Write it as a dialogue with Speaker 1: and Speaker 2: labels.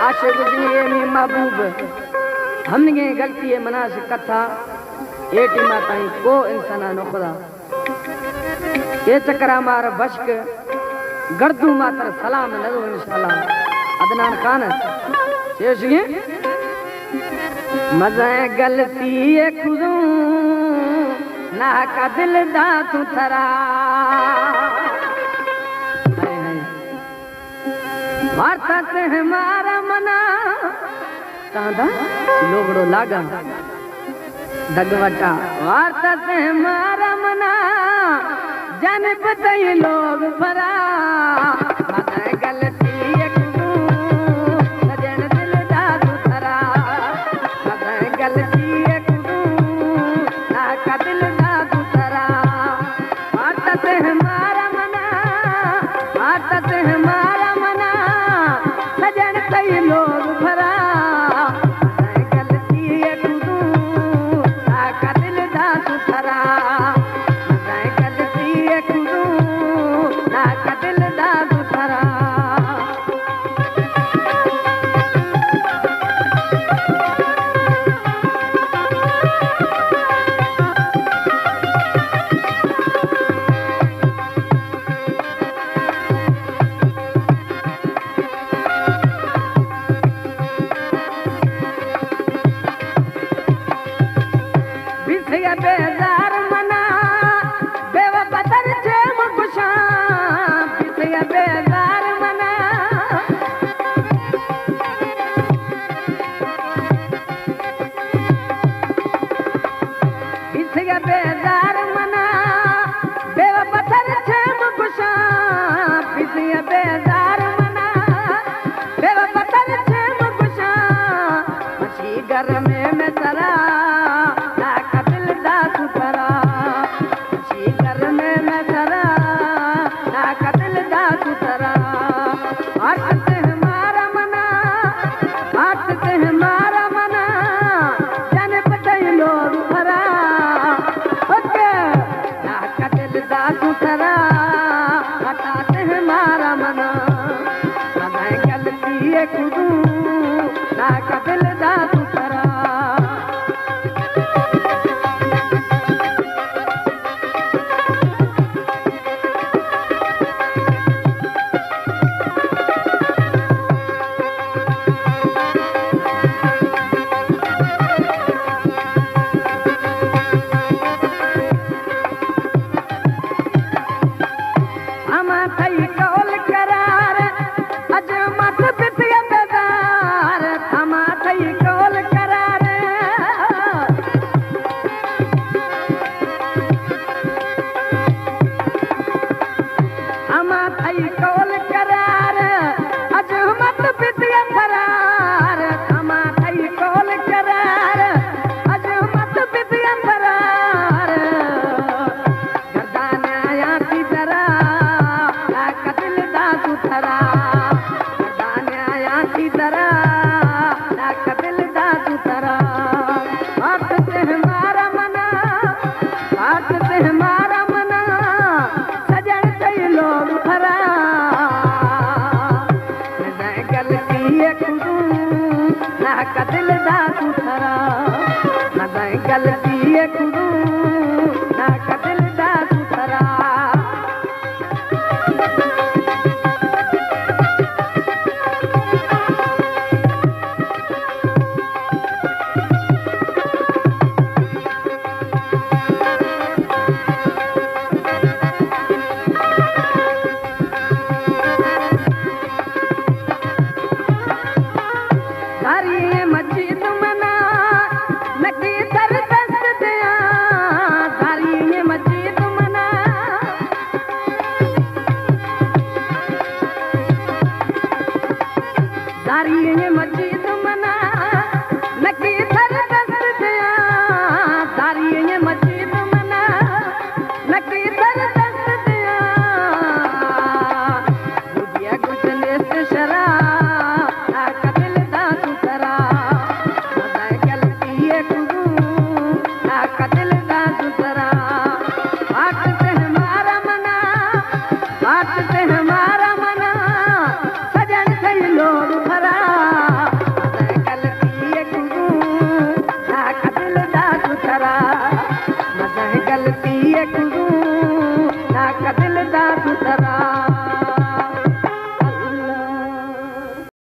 Speaker 1: आशिक जी में महबूब हमने गलती है मना से कथा एटी माताई को इंसान न खुदा ये चक्रा मार बश्क गर्दू मातर सलाम नजो इंशाल्लाह अदनान खान शेषिए मजा गलती है खुदू ना का दिल दा तू थरा वार्ता से हमारा मना तांदा लोगड़ो लागा दगवटा वार्ता से हमारा मना जाने बताइए लोग भरा मजा गलती है खुदू सजन दिल दा तू थरा मजा गलती है खुदू ना का दिल दा तू थरा वार्ता से हमारा मना वार्ता से हमारा मना सजन कई लोग भरा गलती है खुदू का दिल दा तू थरा गलती है खुदू का दिल दा तू थरा बेजार मना बेवफातर जेम खुशा बिसया बेजार मना बिसया बेजार मना बेवफातर जेम खुशा बिसया बेजार मना बेवफातर जेम खुशा मछी घर में सरा खुदू ना का दिल दा तू थरा अमा थई कौल करार अज मत बितिया बेदार थमा थई कौल करार अमा थई कौल करार अज मत बितिया फरार थमा थई कौल करार अज मत बितिया फरार गर्दान आया की तरह दिल दा तू थरा गर्दान आया की तरह दिल दा तू थरा बात से हमारा मना बात से हमारा मना सजन कई लोग भरा गलती है खुदू ना का दिल दा तू थरा गलती है खुदू ना का दिल दा तू थरा मस्जिद मना नकी दर दस्त दिया सारी मस्जिद मना सारी मस्जिद मना नकी दर दस्त दिया सारी मस्जिद मना नकी दर दस्त दिया गुजिया गुजने से शरा बात से हमारा मना सजन कई लोग भरा सुतरा मज़ गलती करूं ना कदिल दा सुतरा